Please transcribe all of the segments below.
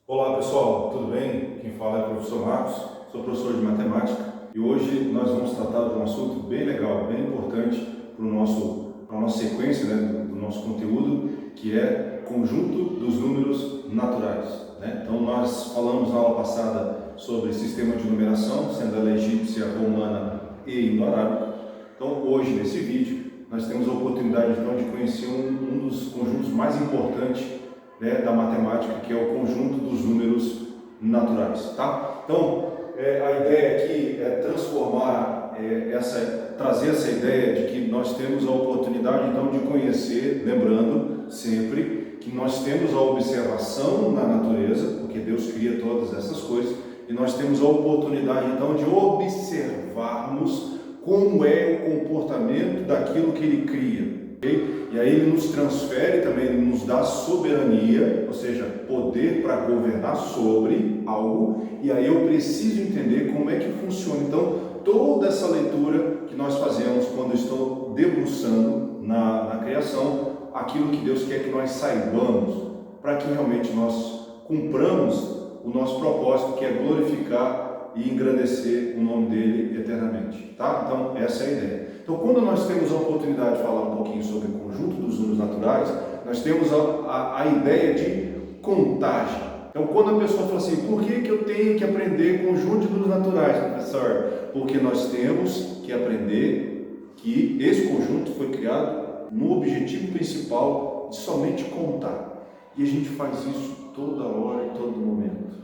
Olá pessoal, tudo bem? Quem fala é o professor Marcos, sou professor de matemática e hoje nós vamos tratar de um assunto bem legal, bem importante para a nossa sequência, do nosso conteúdo, que é conjunto dos números naturais. Então nós falamos na aula passada sobre sistema de numeração, sendo ela egípcia, romana e indo-arábica. Então hoje, nesse vídeo, nós temos a oportunidade então, de conhecer um dos conjuntos mais importantes da matemática, que é o conjunto dos números naturais, tá? Então, a ideia aqui é trazer essa ideia de que nós temos a oportunidade, então, de conhecer, lembrando sempre que nós temos a observação na natureza, porque Deus cria todas essas coisas, e nós temos a oportunidade, então, de observarmos como é o comportamento daquilo que Ele cria. Okay? E aí Ele nos transfere também, Ele nos dá soberania, ou seja, poder para governar sobre algo, e aí eu preciso entender como é que funciona. Então, toda essa leitura que nós fazemos quando estou debruçando na criação, aquilo que Deus quer que nós saibamos, para que realmente nós cumpramos o nosso propósito, que é glorificar e engrandecer o nome dele eternamente, tá? Então, essa é a ideia. Então, quando nós temos a oportunidade de falar um pouquinho sobre o conjunto dos números naturais, nós temos a ideia de contagem. Então, quando a pessoa fala assim, por que eu tenho que aprender conjunto de números naturais, professor? Porque nós temos que aprender que esse conjunto foi criado no objetivo principal de somente contar. E a gente faz isso toda hora e todo momento.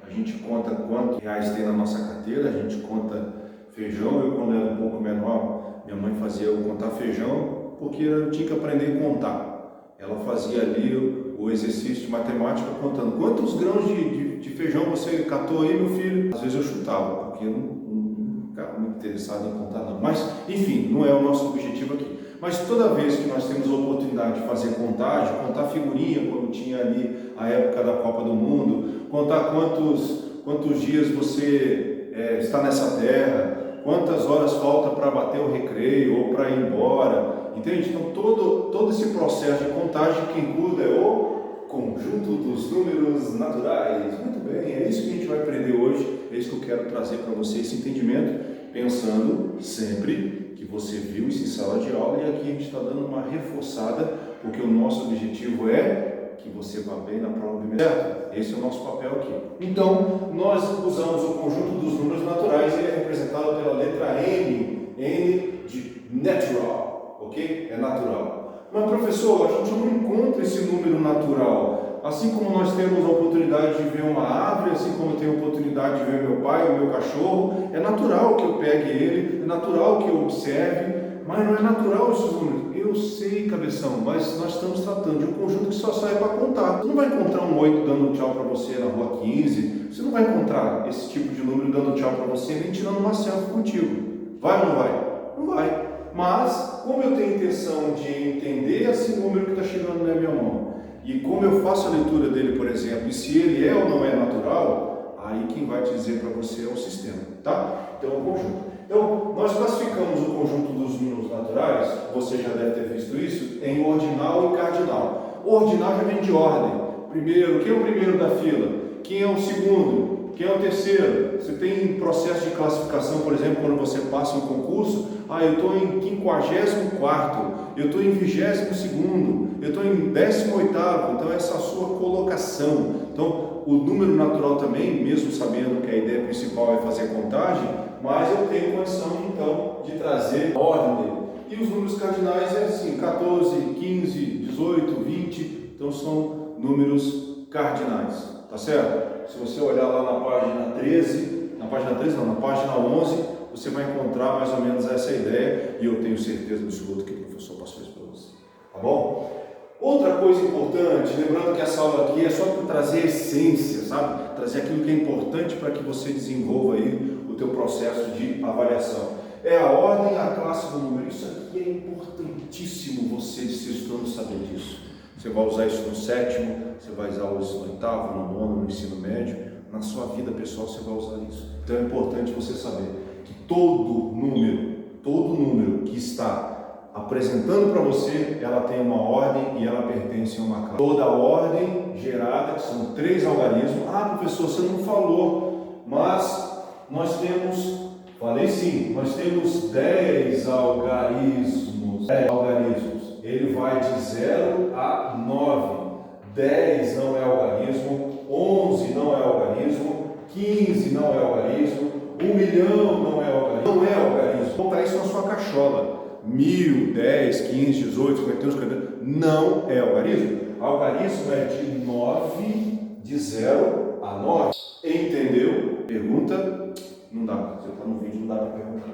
A gente conta quantos reais tem na nossa carteira, a gente conta feijão. Eu, quando era um pouco menor, minha mãe fazia eu contar feijão, porque eu tinha que aprender a contar. Ela fazia ali o exercício de matemática contando quantos grãos de feijão você catou aí, meu filho. Às vezes eu chutava, porque eu não ficava muito interessado em contar não. Mas, enfim, não é o nosso objetivo aqui. Mas toda vez que nós temos a oportunidade de fazer contagem, contar figurinha, quando tinha ali a época da Copa do Mundo, contar quantos dias você está nessa terra, quantas horas falta para bater o recreio ou para ir embora, entende? Então todo esse processo de contagem, quem cuida é o conjunto dos números naturais. Muito bem, é isso que a gente vai aprender hoje, é isso que eu quero trazer para você, esse entendimento, pensando sempre que você viu isso em sala de aula, e aqui a gente está dando uma reforçada, porque o nosso objetivo é que você vá bem na prova primeira, certo? Esse é o nosso papel aqui. Então, nós usamos o conjunto dos números naturais, ele é representado pela letra N, N de natural, ok? É natural. Mas, professor, a gente não encontra esse número natural. Assim como nós temos a oportunidade de ver uma árvore, assim como eu tenho a oportunidade de ver meu pai, o meu cachorro, é natural que eu pegue ele, é natural que eu observe, mas não é natural esses números. Eu sei, cabeção, mas nós estamos tratando de um conjunto que só sai para contar. Você não vai encontrar um 8 dando tchau para você na rua 15, você não vai encontrar esse tipo de número dando tchau para você nem tirando uma selfie contigo. Vai ou não vai? Não vai. Mas, como eu tenho a intenção de entender esse número que está chegando na minha mão, e como eu faço a leitura dele, por exemplo, e se ele é ou não é natural, aí quem vai te dizer para você é o sistema, tá? Então, o conjunto. Então, nós classificamos o conjunto dos números naturais, você já deve ter visto isso, em ordinal e cardinal. O ordinal já vem de ordem. Primeiro, quem é o primeiro da fila? Quem é o segundo? Quem é o terceiro? Você tem processo de classificação, por exemplo, quando você passa um concurso, eu estou em 54º, eu estou em 22º, eu estou em 18º, então essa é a sua colocação. Então, o número natural também, mesmo sabendo que a ideia principal é fazer contagem, mas eu tenho condição, então, de trazer a ordem dele. E os números cardinais é assim, 14, 15, 18, 20, então são números cardinais, tá certo? Se você olhar lá na página 13, na página 11, você vai encontrar mais ou menos essa ideia, e eu tenho certeza absoluta que o professor passou isso para você, tá bom? Outra coisa importante, lembrando que essa aula aqui é só para trazer a essência, sabe? Trazer aquilo que é importante para que você desenvolva aí o teu processo de avaliação. É a ordem e a classe do número. Isso aqui é importantíssimo você de sexto ano saber disso. Você vai usar isso no sétimo, você vai usar isso no oitavo, no nono, no ensino médio. Na sua vida pessoal você vai usar isso. Então é importante você saber que todo número que está apresentando para você, ela tem uma ordem e ela pertence a uma classe. Toda ordem gerada, que são 3 algarismos. Ah, professor, você não falou, mas nós temos, falei sim, nós temos 10 algarismos. 10 algarismos. Ele vai de 0 a 9. 10 não é algarismo, 11 não é algarismo, 15 não é algarismo, 1 milhão não é algarismo. Não é algarismo. Botar isso na sua cachola. 1000, 10, 15, 18, 51, 50, não é algarismo. Algarismo é de 9, de 0 a 9. Entendeu? Pergunta? Não dá. Você está no vídeo, não dá para perguntar.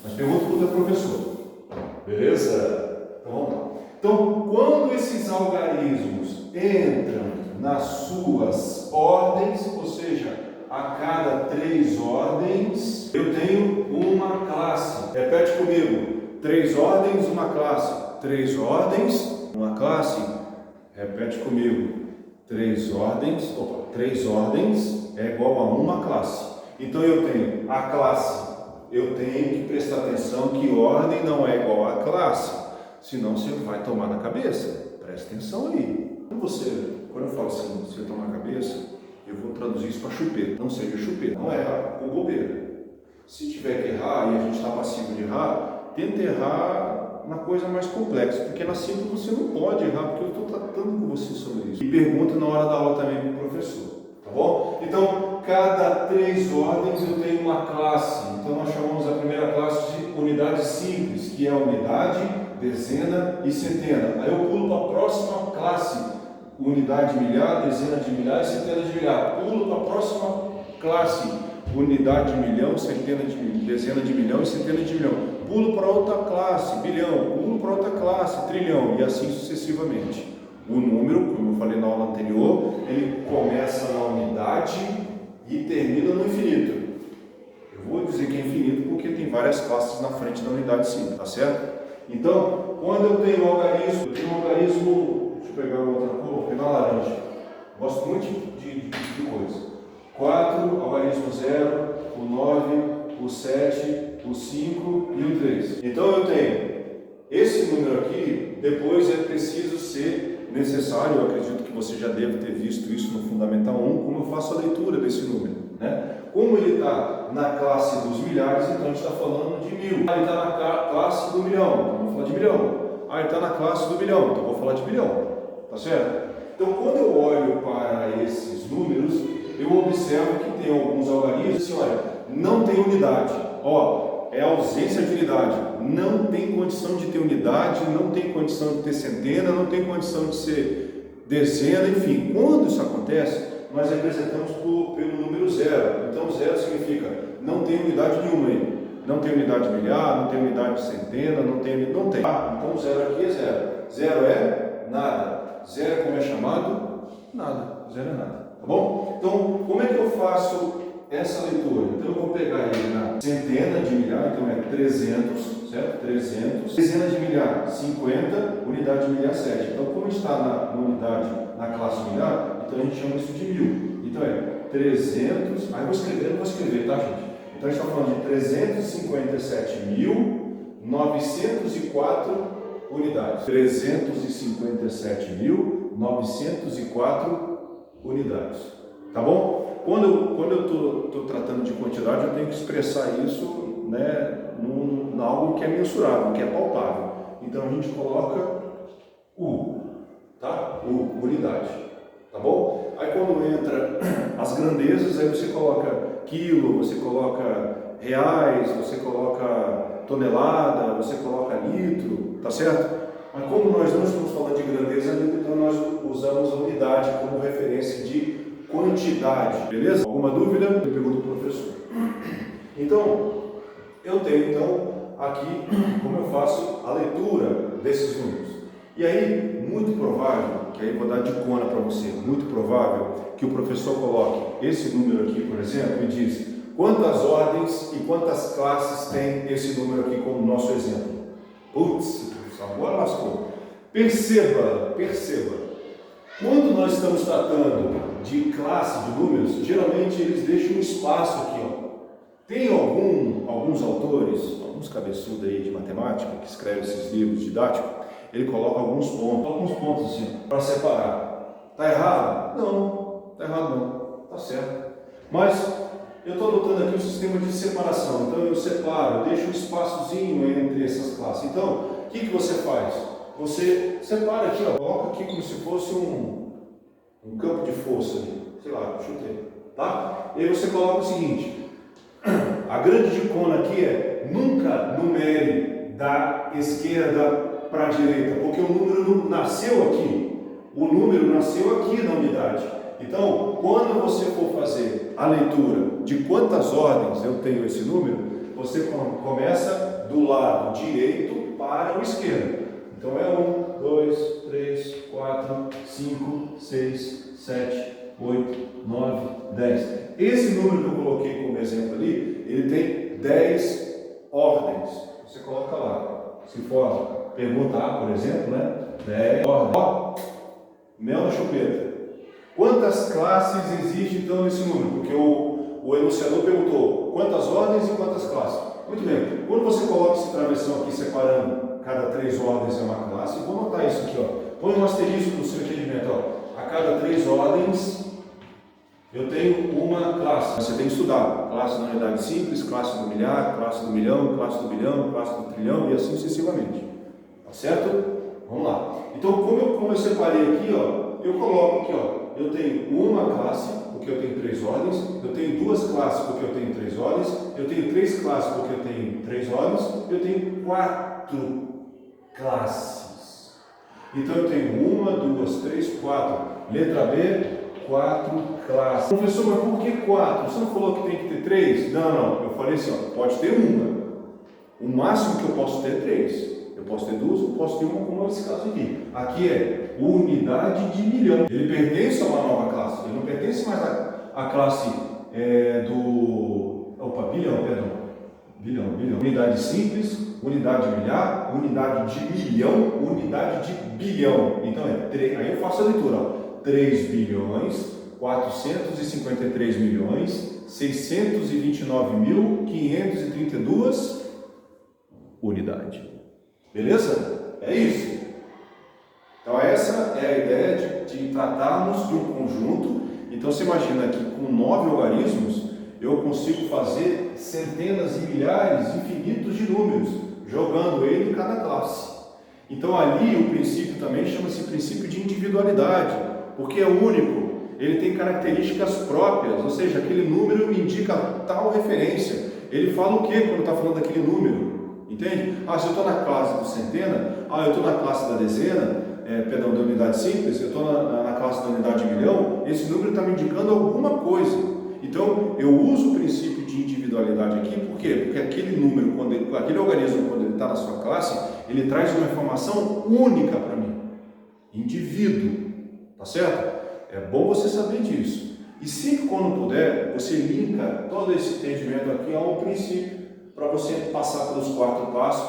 Mas pergunta para o teu professor. Beleza? Então vamos lá. Então, quando esses algarismos entram nas suas ordens, ou seja, a cada 3 ordens, eu tenho uma classe. Repete comigo. 3 ordens, uma classe. 3 ordens, uma classe. Repete comigo. 3 ordens. 3 ordens é igual a uma classe. Então eu tenho a classe. Eu tenho que prestar atenção que ordem não é igual a classe. Senão você vai tomar na cabeça. Presta atenção aí. Quando eu falo assim, você tomar na cabeça, eu vou traduzir isso para chupeta. Não seja chupeta. Não erra com bobeira. Se tiver que errar e a gente está passivo de errar, tenta errar na coisa mais complexa, porque na simples você não pode errar, porque eu estou tratando com você sobre isso. E pergunta na hora da aula também para o professor, tá bom? Então, cada 3 ordens eu tenho uma classe. Então, nós chamamos a primeira classe de unidade simples, que é a unidade, dezena e centena. Aí eu pulo para a próxima classe, unidade de milhar, dezena de milhar e centena de milhar. Pulo para a próxima classe, unidade de milhão, dezena de milhão e centena de milhão. Pulo para outra classe, bilhão. Pulo para outra classe, trilhão, e assim sucessivamente. O número, como eu falei na aula anterior, ele começa na unidade e termina no infinito. Eu vou dizer que é infinito porque tem várias classes na frente da unidade sim, tá certo? Então, quando eu tenho um algarismo, deixa eu pegar outra cor, vou pegar laranja. Gosto muito de coisa. 4, algarismo 0, o 9, o 7, o 5 e o 3. Então eu tenho esse número aqui, depois é preciso ser necessário, eu acredito que você já deve ter visto isso no Fundamental 1, como eu faço a leitura desse número, né? Como ele está na classe dos milhares, então a gente está falando de 1000. Ele está na classe do milhão, então vamos falar de milhão. Ele está na classe do bilhão, então vou falar de bilhão, tá certo? Então quando eu olho para esses números, eu observo que tem alguns algarismos, assim, olha, não tem unidade, é ausência de unidade, não tem condição de ter unidade, não tem condição de ter centena, não tem condição de ser dezena, enfim. Quando isso acontece, nós representamos pelo número 0. Então 0 significa não tem unidade nenhuma aí. Não tem unidade de milhar, não tem unidade de centena, não tem. Então 0 aqui é 0. 0 é nada. 0 como é chamado? Nada. 0 é nada. Tá bom? Então, como é que eu faço essa leitura? Então, eu vou pegar ele na centena de milhar, então é 300, certo? 300. Dezena de milhar, 50. Unidade de milhar, 7. Então, como está na unidade, na classe milhar, então a gente chama isso de 1000. Então, é 300. Aí, vou escrever, tá, gente? Então, a gente está falando de 357.904 unidades. 357.904 unidades, tá bom? Quando eu estou tratando de quantidade, eu tenho que expressar isso, né, em algo que é mensurável, que é palpável. Então a gente coloca tá? Unidade, tá bom? Aí quando entra as grandezas, aí você coloca quilo, você coloca reais, você coloca tonelada, você coloca litro, tá certo? Mas como nós não estamos falando de grandeza, então nós usamos a unidade como referência de quantidade, beleza? Alguma dúvida? Eu pergunto para o professor. Então, eu tenho aqui como eu faço a leitura desses números. E aí, muito provável, que aí vou dar dicona para você, muito provável que o professor coloque esse número aqui, por exemplo, e diz quantas ordens e quantas classes tem esse número aqui como nosso exemplo. Putz, agora lascou. Perceba. Quando nós estamos tratando de classe de números, geralmente eles deixam um espaço aqui, ó. Tem alguns autores uns cabeçudos aí de matemática, que escreve esses livros didáticos, ele coloca alguns pontos assim, para separar. Está errado? Não, está errado não, está certo. Mas eu estou adotando aqui um sistema de separação, então eu separo, eu deixo um espaçozinho entre essas classes. Então, o que você faz? Você separa aqui, ó, coloca aqui como se fosse um campo de força ali, sei lá, chutei, tá? E aí você coloca o seguinte, a grande dicona aqui é nunca numere da esquerda para a direita, porque o número nasceu aqui, na unidade. Então, quando você for fazer a leitura de quantas ordens eu tenho esse número, você começa do lado direito para o esquerdo. Então é 1, 2, 3, 4, 5, 6, 7, 8, 9, 10. Esse número que eu coloquei como exemplo ali, ele tem 10 ordens. Você coloca lá. Se for pergunta A, por exemplo, né? 10 ordens. Ó, mel na chupeta. Quantas classes existem então nesse número? Porque o enunciador perguntou quantas ordens e quantas classes. Muito bem, quando você coloca esse travessão aqui separando cada 3 ordens é uma classe, vou anotar isso aqui, ó. Põe um asterisco no seu entendimento, ó. A cada 3 ordens eu tenho uma classe. Você tem que estudar classe da unidade simples, classe do milhar, classe do milhão, classe do bilhão, classe do trilhão e assim sucessivamente. Tá certo? Vamos lá. Então, como eu separei aqui, ó, eu coloco aqui, ó. Eu tenho uma classe, porque eu tenho 3 ordens, eu tenho 2 classes, porque eu tenho 3 ordens, eu tenho 3 classes, porque eu tenho 3 ordens, eu tenho 4 classes. Então eu tenho 1, 2, 3, 4. Letra B, 4 classes. Professor, mas por que 4? Você não falou que tem que ter 3? Não. Eu falei assim, ó, pode ter uma. O máximo que eu posso ter é 3. Eu posso ter 2, eu posso ter uma, como nesse caso aqui. Aqui é unidade de milhão. Ele pertence a uma nova classe. Ele não pertence mais à classe bilhão. Unidade simples, unidade de milhar, unidade de milhão, unidade de bilhão. Então aí eu faço a leitura, ó. 3 bilhões, 453 milhões, 629.532 unidade. Beleza? É isso. Então essa é a ideia de tratarmos de um conjunto. Então você imagina que com 9 algarismos eu consigo fazer centenas e milhares, infinitos de números, jogando ele em cada classe. Então ali o princípio também chama-se princípio de individualidade, porque é único, ele tem características próprias, ou seja, aquele número me indica tal referência. Ele fala o que quando está falando daquele número? Entende? Se eu estou na classe do centena, eu estou na classe da dezena, da unidade simples, eu estou na classe da unidade de milhão, esse número está me indicando alguma coisa. Então, eu uso o princípio de individualidade aqui, por quê? Porque aquele número, aquele organismo, quando ele está na sua classe, ele traz uma informação única para mim. Indivíduo, tá certo? É bom você saber disso. E sempre quando puder, você linka todo esse entendimento aqui a um princípio, para você passar pelos 4 passos,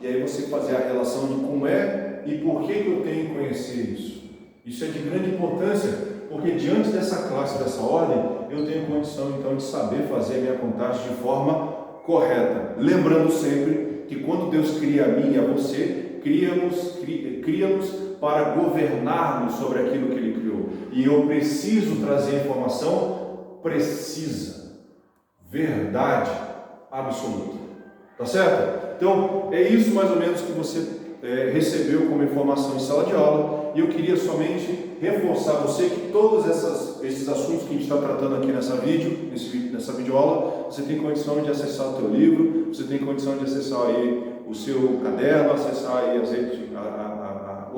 e aí você fazer a relação de como é e por que eu tenho que conhecer isso. Isso é de grande importância, porque diante dessa classe, dessa ordem, eu tenho condição então de saber fazer a minha contagem de forma correta. Lembrando sempre que quando Deus cria a mim e a você, cria-nos para governarmos sobre aquilo que Ele criou. E eu preciso trazer informação precisa, verdade absoluta. Tá certo? Então, é isso mais ou menos que você recebeu como informação em sala de aula, e eu queria somente reforçar você que todos esses assuntos que a gente está tratando aqui nessa videoaula, você tem condição de acessar o teu livro, você tem condição de acessar aí o seu caderno, acessar aí a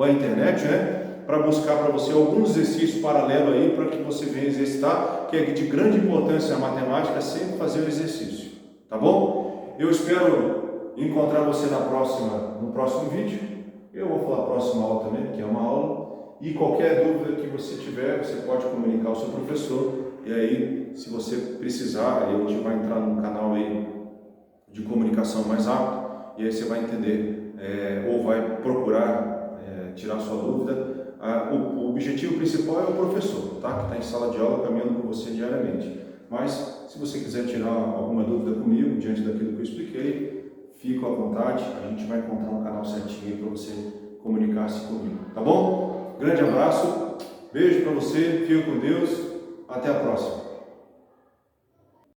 internet, né? Para buscar para você alguns exercícios paralelos aí, para que você venha exercitar, que é de grande importância a matemática, sempre fazer o exercício, tá bom? Eu espero encontrar você no próximo vídeo. Eu vou falar próxima aula também, que é uma aula. E qualquer dúvida que você tiver, você pode comunicar ao seu professor. E aí, se você precisar, a gente vai entrar num canal aí de comunicação mais rápido. E aí você vai entender, ou vai procurar tirar sua dúvida. O objetivo principal é o professor, tá? Que está em sala de aula caminhando com você diariamente. Mas, se você quiser tirar alguma dúvida comigo, diante daquilo que eu expliquei, fica à vontade, a gente vai encontrar um canal certinho aí para você comunicar-se comigo, tá bom? Grande abraço, beijo para você, fica com Deus, até a próxima.